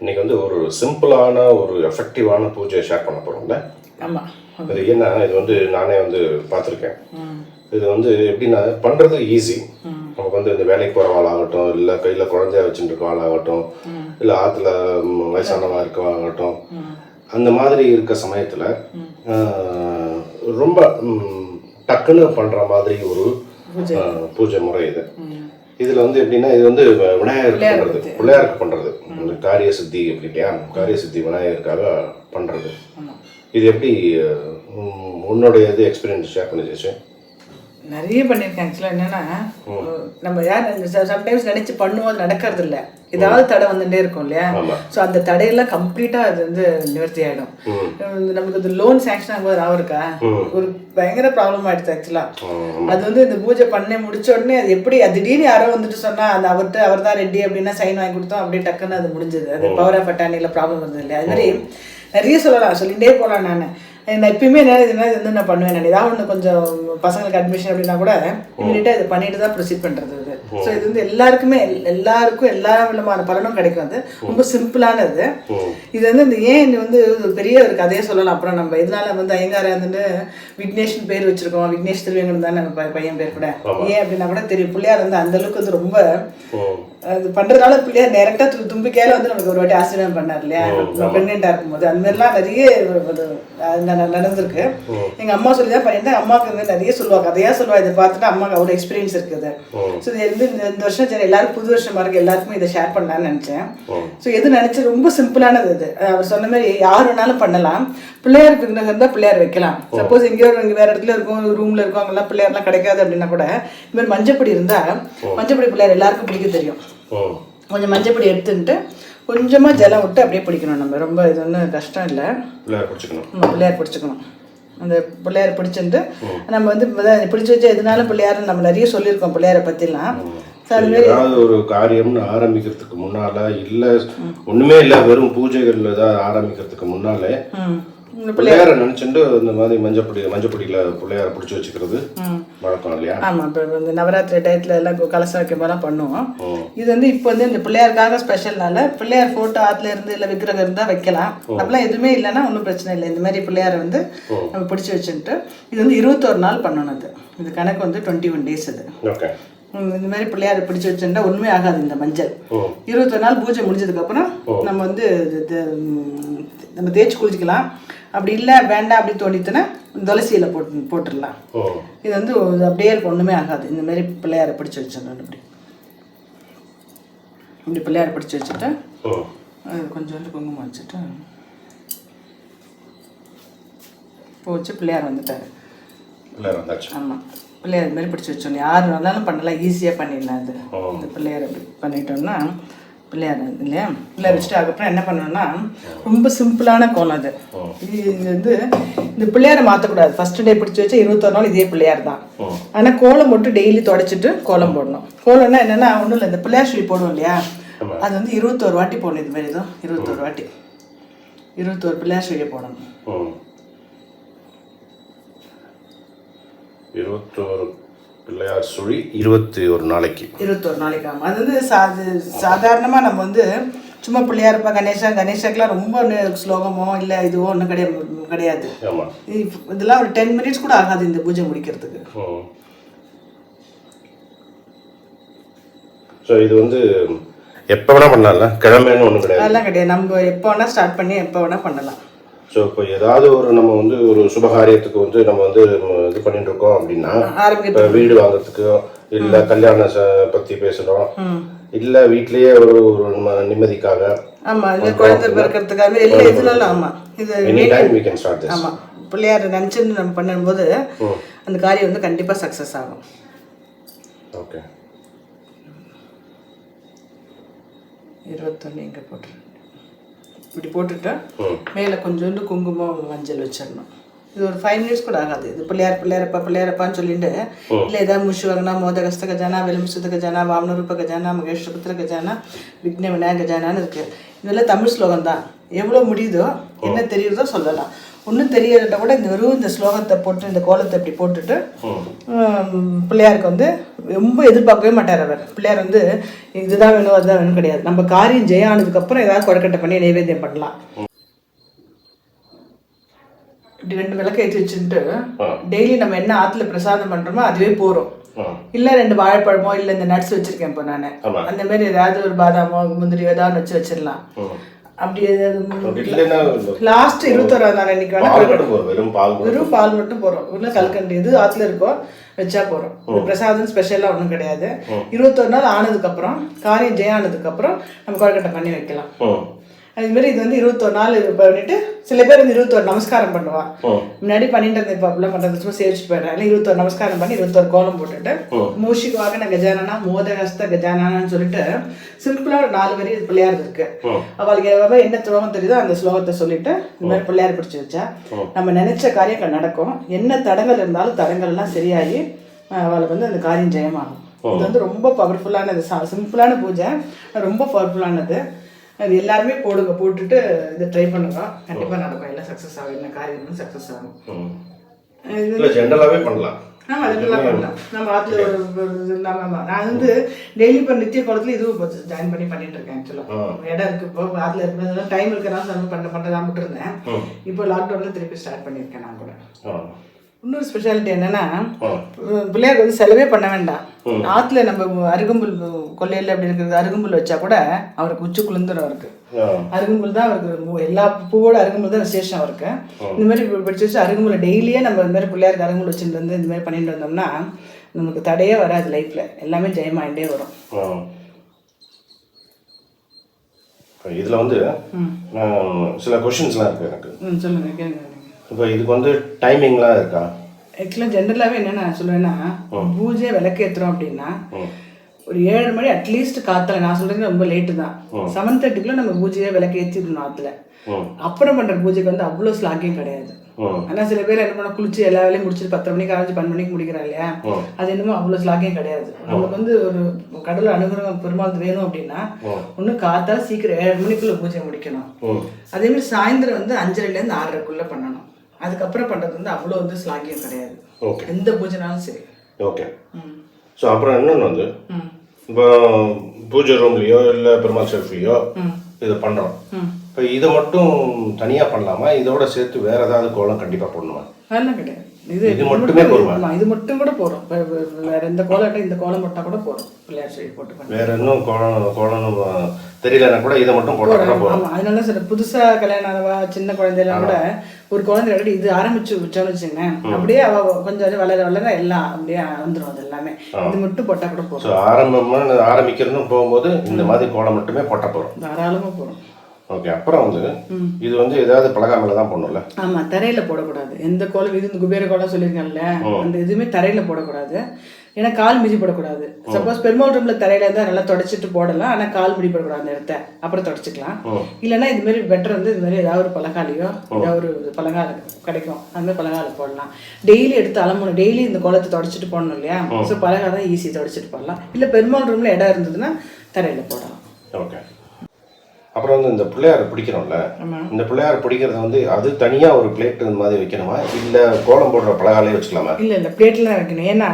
இன்னைக்கு வந்து ஒரு சிம்பிளான ஒரு எஃபெக்டிவான பூஜையை ஷேர் பண்ண போகிறோம்ல. ஆமாம். அது என்ன, இது வந்து நானே வந்து பார்த்துருக்கேன். இது வந்து எப்படின்னா பண்ணுறது ஈஸி. நமக்கு வந்து இந்த வேலைக்கு போகிற ஆளாகட்டும், இல்லை கையில் குழந்தைய வச்சுட்டு இருக்க ஆளாகட்டும், இல்லை ஆற்றுல வயசானவா இருக்கவாகட்டும், அந்த மாதிரி இருக்க சமயத்தில் ரொம்ப டக்குன்னு பண்ணுற மாதிரி ஒரு பூஜை முறை இது. இதில் வந்து எப்படின்னா, இது வந்து விநாயகருக்கு பண்ணுறது, பிள்ளையாருக்கு பண்ணுறது, காரிய சித்தி எப்படி இல்லையா, காரிய சித்தி விநாயகருக்காக பண்ணுறது. இது எப்படி உன்னுடைய இது எக்ஸ்பீரியன்ஸ் ஷேர் பண்ணிச்சு? நிறைய பண்ணியிருக்கேன். ஆக்சுவலாக என்னென்னா, நம்ம யார் சம்டைம்ஸ் நினச்சி பண்ணுவோம், நடக்கிறது இல்லை, ஏதாவது தடை வந்துட்டே இருக்கும் இல்லையா. ஸோ அந்த தடையெல்லாம் கம்ப்ளீட்டாக அது வந்து நிவர்த்தி ஆகிடும். நமக்கு இது லோன் சேங்ஷன் ஆகும்போது நான் இருக்கா ஒரு பயங்கர ப்ராப்ளம் ஆகிடுச்சு ஆக்சுவலாக. அது வந்து இந்த பூஜை பண்ணி முடிச்ச உடனே அது எப்படி திடீர்னு யாரோ வந்துட்டு சொன்னால் அந்த அவர் தான் ரெடி அப்படின்னா சைன் வாங்கி கொடுத்தோம், அப்படியே டக்குன்னு அது முடிஞ்சது. அது பவர் ஆஃப் அட்டானியில் ப்ராப்ளம் வந்தது இல்லையா. அது மாதிரி நிறைய சொல்லலாம், சொல்லிகிட்டே போகலாம். நான் எப்பயுமே என்ன வந்து நான் பண்ணுவேன். நான் ஏதாவது ஒன்று கொஞ்சம் பசங்களுக்கு அட்மிஷன் அப்படின்னா கூட இமீடியட்டாக இதை பண்ணிட்டு தான் ப்ரொசீட் பண்ணுறது. இது ஸோ இது வந்து எல்லாருக்கும் எல்லா விதமான பலனும் கிடைக்கும். அது ரொம்ப சிம்பிளானது. இது வந்து இந்த ஏன் வந்து பெரிய ஒரு கதையை சொல்லலாம். அப்புறம் நம்ம இதனால வந்து ஐயங்கார வந்துட்டு விக்னேஷ்னு பேர் வச்சிருக்கோம். விக்னேஷ் திருவேங்கடம் தான் நம்ம பையன் பேர் கூட. ஏன் அப்படின்னா கூட தெரியும், பிள்ளையார் வந்து அந்த அளவுக்கு வந்து ரொம்ப அது பண்ணுறதுனால பிள்ளையார் டேரெக்டாக தும்பிக்கையால வந்து நமக்கு ஒரு வாட்டி ஆசீர்வாதம் பண்ணார் இல்லையா, ப்ரெக்னெண்ட்டாக இருக்கும்போது. அந்த மாதிரிலாம் நிறைய நடந்திருக்கு. எங்கள் அம்மா சொல்லி தான் பண்ணியிருந்தேன். அம்மாவுக்கு வந்து நிறைய சொல்லுவாங்க, கதையாக சொல்லுவாள். இதை பார்த்துட்டு அம்மாவுக்கு அவ்வளோ எக்ஸ்பீரியன்ஸ் இருக்குது. ஸோ இது வந்து இந்த வருஷம் சரி எல்லாரும் புது வருஷமாக இருக்குது, எல்லாருக்குமே இதை ஷேர் பண்ணலான்னு நினச்சேன். ஸோ எது நினச்சி ரொம்ப சிம்பிளானது இது. அவர் சொன்ன மாதிரி யார் வேணாலும் பண்ணலாம். பிள்ளையாருக்கு இருந்தால் பிள்ளையார் வைக்கலாம். சப்போஸ் எங்கேயோ இங்கே வேறு இடத்துல இருக்கும், ரூமில் இருக்கும், அங்கெல்லாம் பிள்ளையார்லாம் கிடைக்காது அப்படின்னா கூட இந்த மாதிரி மஞ்சப்பொடி இருந்தால், மஞ்சப்பொடி பிள்ளையார் எல்லாருக்கும் பிடிக்க தெரியும். கொஞ்சம் மஞ்சப்பொடி எடுத்துட்டு கொஞ்சமாக ஜலம் விட்டு அப்படியே பிடிக்கணும். நம்ம ரொம்ப இது ஒன்றும் கஷ்டம் இல்லை. பிள்ளையார் பிடிச்சிக்கணும். அந்த பிள்ளையார் பிடிச்சிட்டு நம்ம வந்து பிடிச்சி வச்சு எதுனாலும் பிள்ளையார் நம்ம நிறைய சொல்லியிருக்கோம் பிள்ளையாரை பற்றிலாம். ஏதாவது ஒரு காரியம்னு ஆரம்பிக்கிறதுக்கு முன்னால, இல்லை ஒன்றுமே இல்லை வெறும் பூஜைகள் ஏதாவது ஆரம்பிக்கிறதுக்கு முன்னாலே பிள்ளையாரை நினைச்சுட்டு இந்த மாதிரி மஞ்சப்பொடியில் பிள்ளையாரை பிடிச்சி வச்சுக்கிறது வழக்கம் இல்லையா? ஆமாம். இப்போ இந்த நவராத்திரி டயத்தில் எல்லாம் கலசம் வைக்க போதெல்லாம் பண்ணுவோம். இது வந்து இப்போ வந்து இந்த பிள்ளையாருக்காக ஸ்பெஷல்னால பிள்ளையார் ஃபோட்டோ ஆற்றுல இருந்து இல்லை விக்கிரகம் இருந்தால் வைக்கலாம். அப்படிலாம் எதுவுமே இல்லைன்னா ஒன்றும் பிரச்சனை இல்லை. இந்த மாதிரி பிள்ளையாரை வந்து நம்ம பிடிச்சி வச்சுட்டு இது வந்து 21 நாள் பண்ணணும். இது கணக்கு வந்து 21 days. அது ஓகே. இந்த மாதிரி பிள்ளையாரை பிடிச்சி வச்சுட்டா ஒன்றுமே ஆகாது. இந்த மஞ்சள் 21 நாள் பூஜை முடிஞ்சதுக்கப்புறம் நம்ம வந்து நம்ம தேய்ச்சி குளிச்சிக்கலாம். அப்படி இல்லை வேண்டாம் அப்படி தோணித்துன்னா துளசியில் போட்டுடலாம். இது வந்து அப்படியே இருக்கும், ஒன்றுமே ஆகாது. இந்த மாதிரி பிள்ளையாரை பிடிச்சி வச்சிடணும். இப்படி பிள்ளையாரை பிடிச்சி வச்சுட்டு கொஞ்சோண்டு குங்குமம் வச்சுட்டு இப்போ வச்சு பிள்ளையார் வந்துட்டார். ஆமாம், பிள்ளையார் இது மாதிரி பிடிச்சி வச்சோம். யார் வேணாலும் பண்ணலாம், ஈஸியாக பண்ணிடலாம். அது இந்த பிள்ளையார் அப்படி பண்ணிட்டோம்னா பிள்ளையார் இல்லையா. பிள்ளையார் வச்சுட்டு அதுக்கப்புறம் என்ன பண்ணணும்னா ரொம்ப சிம்பிளான கோலம். அது இது வந்து இந்த பிள்ளையாரை மாற்றக்கூடாது. ஃபர்ஸ்ட் டே பிடிச்சி வச்சா 21 நாள் இதே பிள்ளையார் தான். ஆனால் கோலம் மட்டும் டெய்லி தொடச்சிட்டு கோலம் போடணும். கோலம்னா என்னென்னா ஒன்றும் இல்லை, இந்த பிள்ளையார் ஸ்ரீ போடுவோம் இல்லையா, அது வந்து 21 வாட்டி போடணும். இது மாதிரி தான் 21 வாட்டி 21 பிள்ளையார் ஸ்ரீயை போடணும். 21 பிள்ளையார் சுழி 21 நாளைக்கு. ஆமாம். அது வந்து சாதாரணமாக நம்ம வந்து சும்மா பிள்ளையார் இருப்பா கணேஷாக்கெலாம் ரொம்ப ஸ்லோகமோ இல்லை இதுவோ ஒன்றும் கிடையாது. இதெல்லாம் ஒரு 10 minutes கூட ஆகாது இந்த பூஜை முடிக்கிறதுக்கு. ஸோ இது வந்து எப்போ வேணால் பண்ணலாம்ல, கிழமைன்னு ஒன்றும் கிடையாது. அதெல்லாம் கிடையாது. நம்ம எப்போ வேணால் ஸ்டார்ட் பண்ணி எப்போ வேணால் பண்ணலாம். ஸோ இப்போ ஏதாவது ஒரு நம்ம வந்து ஒரு சுபகாரியத்துக்கு வந்து நம்ம வந்து இது பண்ணிட்டு இருக்கோம் அப்படின்னா, இப்போ வீடு வாங்குறதுக்கு இல்லை கல்யாண பற்றி பேசுகிறோம், இல்லை வீட்லேயே ஒரு நிம்மதிக்காக, ஆமாம் குழந்தை பிறக்கிறதுக்காக இல்லை எதுனாலும். ஆமாம், இது any time we can start this. ஆமாம், பிள்ளையார் நினச்சின்னு நம்ம பண்ணும்போது அந்த காரியம் வந்து கண்டிப்பாக சக்ஸஸ் ஆகும். ஓகே. 21 இங்கே போட்டுரு. இப்படி போட்டுட்டா மேலே கொஞ்சோண்டு குங்குமம் மஞ்சள் வச்சிடணும். இது ஒரு 5 மினிட்ஸ் கூட ஆகாது. இது பிள்ளையாரப்பான்னு சொல்லிட்டு இல்லை ஏதாவது முஷுவகனா மோதகஸ்த கஜானா வெலுமுசுத கஜானா வாமனரூப கஜானா மகேஸ்வரபுத்திர கஜானா விக்ன விநாயக கஜானான்னு இருக்குது. இதெல்லாம் தமிழ் ஸ்லோகம் தான். எவ்வளோ முடியுதோ என்ன தெரியுதோ சொல்லலாம். ஒன்றும் தெரியறத கூட இந்த ஸ்லோகத்தை போட்டு இந்த கோலத்தை இப்படி போட்டுட்டு பிள்ளையாருக்கு வந்து ரொம்ப எதிர்பார்க்கவே மாட்டார் அவர். பிள்ளையார் வந்து இதுதான் வேணும் அதுதான் வேணும் கிடையாது. நம்ம காரியம் ஜெயம் ஆனதுக்கப்புறம் ஏதாவது கொடக்கட்டை பண்ணி நைவேத்தியம் பண்ணலாம். இப்படி 2 விளக்கு ஏற்றி வச்சுட்டு டெய்லி நம்ம என்ன ஆற்றுல பிரசாதம் பண்ணுறோமோ அதுவே போகிறோம். இல்லை 2 வாழைப்பழமோ இல்லை இந்த நட்ஸ் வச்சுருக்கேன் இப்போ நான், அந்த மாதிரி ஏதாவது ஒரு பாதாமோ முந்திரியோ ஏதாவது வச்சிடலாம். அப்படி லாஸ்ட் 21ஆம் நாள் அன்னைக்கு வெறும் பால் மட்டும் போறோம். உள்ள கல்கண்டு எது ஆத்துல இருக்கோ வச்சா போறோம். பிரசாதம் ஸ்பெஷலா ஒன்றும் கிடையாது. 21 நாள் ஆனதுக்கு அப்புறம் காரியம் ஜெயம் ஆனதுக்கு அப்புறம் நம்ம கொழுக்கட்டை பண்ணி வைக்கலாம். அது மாதிரி இது வந்து 21 நாள் பண்ணிட்டு சில பேர் வந்து 21 நமஸ்காரம் பண்ணுவான். முன்னாடி பண்ணிட்டு இருந்தேன், இப்போ அப்படிலாம் பண்ணுறது சும்மா சேவிச்சுட்டு போயிடுறேன். 21 நமஸ்காரம் பண்ணி 21 கோலம் போட்டுட்டு மூஷிகவாகன கஜானனா மோதகஸ்த கஜானான்னு சொல்லிட்டு சிம்பிளா ஒரு 4 வரி பிள்ளையார் இருக்கு. அவளுக்கு என்ன துரோகம் தெரியுதோ அந்த ஸ்லோகத்தை சொல்லிட்டு இந்த மாதிரி பிள்ளையார் பிடிச்சி வச்சா நம்ம நினைச்ச காரியம் நடக்கும். என்ன தடங்கள் இருந்தாலும் தடங்கள்லாம் சரியாகி அவளுக்கு வந்து அந்த காரியம் ஜெயமாகும். இது வந்து ரொம்ப பவர்ஃபுல்லானது. சிம்பிளான பூஜை, ரொம்ப பவர்ஃபுல்லானது. அது எல்லாருமே போட்டுட்டு இதை ட்ரை பண்ணுங்க, கண்டிப்பாக நடக்கும். எல்லாம் சக்ஸஸ் ஆகும். என்ன காரியமும் சக்ஸஸ் ஆகும். ஜென்ரலாகவே பண்ணலாம். ஆமாம், அதெல்லாம் பண்ணலாம். நம்ம ஆற்றுல ஒரு நான் வந்து டெய்லி இப்போ நித்திய கோலத்தில் இதுவும் ஜாயின் பண்ணிட்டு இருக்கேன். ஆக்சுவலாக இடம் இருக்குது. இப்போ ஆற்றுல இருக்கிறதுனால டைம் இருக்கிறனால பண்ணுறதா மட்டும் இருந்தேன். இப்போ லாக்டவுனில் திருப்பி ஸ்டார்ட் பண்ணியிருக்கேன் நான் கூட. இன்னொரு ஸ்பெஷாலிட்டி என்னன்னா, பிள்ளையாருக்கு வந்து செலவே பண்ண வேண்டாம். ஆற்றுல நம்ம அருகம்புல் கொல்லையில் அப்படி இருக்கிறது அருகம்புல் வச்சா கூட அவருக்கு உச்சி குளிர்ந்துடும். அவருக்கு அருகம்புல் தான் அவருக்கு எல்லா பூவோட அருகம்புல் தான் விசேஷம் அவருக்கு. இந்த மாதிரி பிடிச்சி வச்சு அருகம்புல்லை டெய்லியே நம்ம இந்த மாதிரி பிள்ளையாருக்கு அருகம்புல் வச்சுட்டு வந்து இந்த மாதிரி பண்ணிட்டு வந்தோம்னா நமக்கு தடையே வராது. லைஃப்ல எல்லாமே ஜெயமாயிட்டே வரும். இதில் வந்து சில கொஷின்ஸ்லாம் இருக்கு எனக்கு. சொல்லுங்க, கேளுங்க. இப்போ இதுக்கு வந்து டைமிங்லாம் இருக்கா? ஆக்சுவலாக ஜென்ரலாகவே என்ன நான் சொல்லுவேன்னா, பூஜை விளக்கேற்றுறோம் அப்படின்னா ஒரு 7 மணி அட்லீஸ்ட் காத்தால. நான் சொல்றது ரொம்ப லேட்டு தான். 7:30க்குள்ள நம்ம பூஜையை விளக்கேற்றிடணும் ஆற்றுல. அப்புறம் பண்ணுற பூஜைக்கு வந்து அவ்வளோ ஸ்லாக்கியம் கிடையாது. ஆனால் சில பேர் என்ன பண்ண குளிச்சு எல்லா வேலையும் முடிச்சுட்டு 10 மணிக்கு ஆரம்பிச்சு 12 மணிக்கு முடிக்கிறா இல்லையா, அது என்னமோ அவ்வளோ ஸ்லாக்கியம் கிடையாது. நமக்கு வந்து ஒரு கடவுள் அனுகிரகம் பெருமாள் வேணும் அப்படின்னா ஒன்று காத்தால சீக்கிரம் 7 மணிக்குள்ள பூஜை முடிக்கணும். அதே மாதிரி சாயந்தரம் வந்து 5:30லேருந்து 6:30க்குள்ள பண்ணணும். அதுக்கப்புறம் பண்ணுறது வந்து அவ்வளோ வந்து ஸ்லாக்கியம் கிடையாது. எந்த பூஜைனாலும் சரி. ஓகே. ஸோ அப்புறம் இன்னொன்று வந்து இப்போ பூஜை ரூம்லேயோ இல்லை பெருமாள் ஷெல்ஃப்லேயோ இதை பண்ணுறோம். இப்போ இதை மட்டும் தனியாக பண்ணலாமா? இதோட சேர்த்து வேற ஏதாவது கோலம் கண்டிப்பாக போடணுமா? அதெல்லாம் கிடையாது. இது மட்டுமே போடுமா? இது மட்டும் கூட போகிறோம். வேற எந்த கோலம் இந்த கோலம் போட்டால் கூட போகிறோம். பிள்ளையார் சைடு போட்டு வேற இன்னும் கோலம் தெரியலன்னா கூட இதை மட்டும் போட்டோம். ஆமாம், அதனால சில புதுசாக கல்யாணம் சின்ன குழந்தையெல்லாம் கூட ஒரு குழந்தை இது ஆரம்பிச்சு வச்சோன்னு வச்சுங்க, அப்படியே அவள் கொஞ்சம் வளர எல்லாம் அப்படியே வந்துடும். அது எல்லாமே இது மட்டும் போட்டால் கூட போகிறோம். ஆரம்பிக்கிறதுன்னு போகும்போது இந்த மாதிரி கோலம் மட்டுமே போட்ட போகிறோம், தாராளமாக போகிறோம். ஓகே. அப்புறம் வந்து இது வந்து ஏதாவது பலகாமையில தான் போடணும்ல? ஆமாம், தரையில் போடக்கூடாது. எந்த கோலம் இது இந்த குபேர கோலம் சொல்லியிருக்காங்கல்ல, அந்த எதுவுமே தரையில் போடக்கூடாது. ஏன்னா கால் மிதி போடக்கூடாது. சப்போஸ் பெருமாள் ரூம்ல தரையில இருந்தால் நல்லா தொடச்சிட்டு போடலாம். ஆனால் கால் மிதி போடக்கூடாது அந்த இடத்த. அப்புறம் தொடச்சிக்கலாம். இல்லைன்னா இது மாதிரி பெட்டர் வந்து இது மாதிரி ஏதாவது ஒரு பலகாலியோ ஏதாவது ஒரு பலகாலம் கிடைக்கும், அந்த மாதிரி பலகாலம் போடலாம். டெய்லி எடுத்து அலம்பணும். டெய்லி இந்த கோலத்தை தொடச்சிட்டு போடணும் இல்லையா? ஸோ பலகாலம் தான் ஈஸி, தொடச்சிட்டு போடலாம். இல்லை பெருமாள் ரூம்ல இடம் இருந்ததுன்னா தரையில் போடலாம். ஓகே. அப்புறம் வந்து இந்த பிள்ளையார் பிடிக்கணும்ல, இந்த பிள்ளையார் பிடிக்கிறத வந்து அது தனியாக ஒரு பிளேட் மாதிரி வைக்கணுமா, இல்லை கோலம் போடுற பலகாலே வச்சுக்கலாமா? இல்லை பிளேட்டில் தான் வைக்கணும். ஏன்னா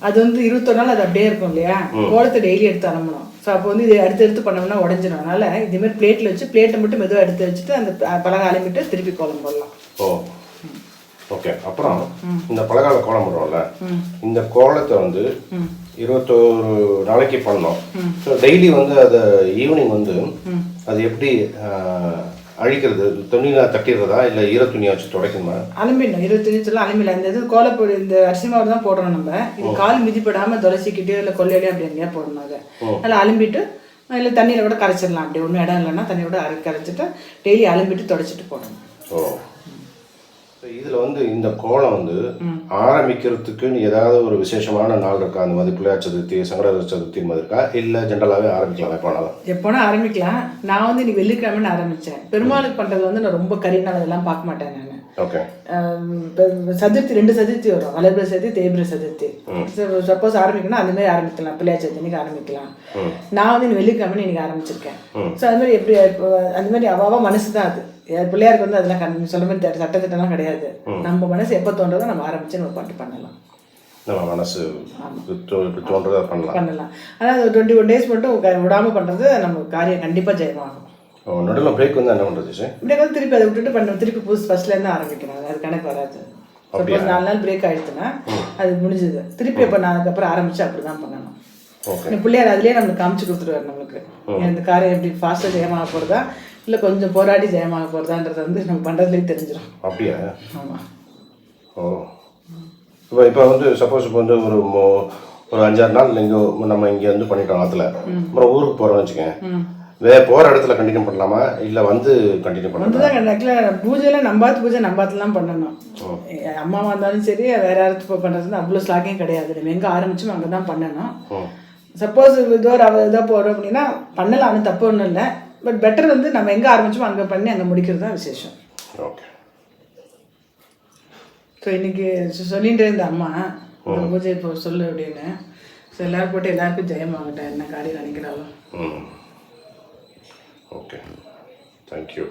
அது வந்து 21 நாள் அது அப்படியே இருக்கும் இல்லையா? கோலத்தை டெய்லி எடுத்து அனுப்பணும். ஸோ அப்போ வந்து இது எடுத்து பண்ணோம்னா உடஞ்சிடும். அதனால இதேமாதிரி பிளேட்டில் வச்சு பிளேட்டை மட்டும் மெதுவாக எடுத்து வச்சுட்டு அந்த பலகாலை விட்டு திருப்பி கோலம் போடலாம். ஓ, ஓகே. அப்புறம் இந்த பலகால கோலம் போடுறோம்ல, இந்த கோலத்தை வந்து 21 நாளைக்கு பண்ணோம். ஸோ டெய்லி வந்து அதை ஈவினிங் வந்து அது எப்படி அழிக்கிறது? துணியில் தட்டிடுறதா இல்லை ஈர துணியை வச்சு துடைக்கணுமா? அலுமினியம் 20 சொல்லலாம். அலுமினியம் அந்த இது கோலப்பொடி இந்த அரிசி மாவு தான் போடுறோம் நம்ம. இது கால் மிதிப்படாமல் துளசிக்கிட்டே இல்லை கொள்ளையிலே அப்படி எங்கேயா போடணும். அதை நல்லா அலும்பிட்டு இல்லை தண்ணியில் கூட கரைச்சிடலாம். அப்படி ஒன்றும் இடம் இல்லைன்னா தண்ணியோட கரைச்சிட்டு டெய்லி அலும்பிட்டு துடைச்சிட்டு போடணும். ஓ, இதில் வந்து இந்த கோலம் வந்து ஆரம்பிக்கிறதுக்குன்னு ஏதாவது ஒரு விசேஷமான நாள் இருக்கா? அந்த மாதிரி பிள்ளையார் சதுர்த்தி, சங்கடஹர சதுர்த்தி மாதிரி இருக்கா, இல்லை ஜென்ரலாகவே ஆரம்பிக்கலாம்? எப்போனாலும் எப்போனா ஆரம்பிக்கலாம். நான் வந்து இன்னைக்கு வெள்ளிக்கிழமைன்னு ஆரம்பித்தேன். பெருமாளுக்கு பண்ணுறது வந்து நான் ரொம்ப கரிநாள் அதெல்லாம் பார்க்க மாட்டேன். நான் ஓகே. சதுர்த்தி 2 சதுர்த்தி வரும், வளர்பிற சதுர்த்தி, தேய்பிற சதுர்த்தி. சப்போஸ் ஆரம்பிக்கணும்னா அந்த மாதிரி ஆரம்பிக்கலாம், பிள்ளையார் சதுர்த்திக்கு ஆரம்பிக்கலாம். நான் வந்து இந்த வெள்ளிக்கிழமை இன்னைக்கு ஆரம்பிச்சிருக்கேன். ஸோ அது மாதிரி எப்படி அந்த மாதிரி அவாவா மனசு தான் அது. பிள்ளையாருக்கு வந்து அதெல்லாம் சொல்ல மாதிரி சட்டத்திட்டம்லாம் கிடையாது. நம்ம மனசு எப்போ தோன்றதோ நம்ம ஆரம்பிச்சு நம்ம பாட்டு பண்ணலாம். நம்ம மனசு தோன்றதா பண்ணலாம். ஆனால் 21 days மட்டும் விடாமல் பண்ணுறது நம்ம காரியம் கண்டிப்பாக ஜெயமாகும். நடுவில் பிரேக் வந்து என்ன பண்ணுறது சார்? பிரேக் வந்து திருப்பி அதை விட்டுட்டு பண்ண திருப்பி ஃபர்ஸ்ட்லேருந்து ஆரம்பிக்கணும். அது கணக்கு வராது. சப்போஸ் 4 நாள் பிரேக் ஆகிடுச்சுன்னா அது முடிஞ்சது. திருப்பி இப்போ நான் அதுக்கப்புறம் ஆரம்பித்து அப்படி தான் பண்ணணும். பிள்ளையார் அதுலேயே நம்மளுக்கு காமிச்சு கொடுத்துருவாரு நம்மளுக்கு. இந்த காரியம் எப்படி ஃபாஸ்ட்டாக ஜெயமாக போகிறதா இல்லை கொஞ்சம் போராடி ஜெயமாக போகிறதான்றது வந்து நம்ம பண்ணுறதுலேயே தெரிஞ்சிடும். அப்படியா? ஆமாம். ஓ, இப்போ வந்து சப்போஸ் இப்போ வந்து ஒரு 5-6 நாள் நம்ம இங்கே வந்து பண்ணிட்டோம் ஆற்றுல, அப்புறம் ஊருக்கு போகிறோம்னு வச்சுக்கேன், போகிற இடத்துல கண்டினியூ பண்ணலாமா இல்லை வந்து கண்டினியூ பண்ணலாம்? தான் ஆக்சுவலாக பூஜைலாம் நம்பாத்து பூஜை நம்பாத்துலாம் பண்ணணும். அம்மாவாக இருந்தாலும் சரி வேறு யாராவது பண்ணுறதுன்னு அவ்வளோ ஸ்லாக்கையும் கிடையாது. நம்ம எங்கே ஆரம்பிச்சோம் அங்கே தான் பண்ணணும். சப்போஸ் ஏதோ போகிறோம் அப்படின்னா பண்ணலாம், தப்பு ஒன்றும் இல்லை. பட் பெட்டர் வந்து நம்ம எங்கே ஆரம்பிச்சோமோ அங்கே பண்ணி அங்கே முடிக்கிறது தான் விசேஷம். ஓகே. ஸோ இன்றைக்கி சொல்லிகிட்டே இருந்த அம்மா இந்த பூஜை இப்போ சொல்லு அப்படின்னு. ஸோ எல்லோரும் போட்டு எல்லாருக்கும் ஜெயமாகட்டும், என்ன காரியம் நினைக்கிறாலும். Okay, thank you.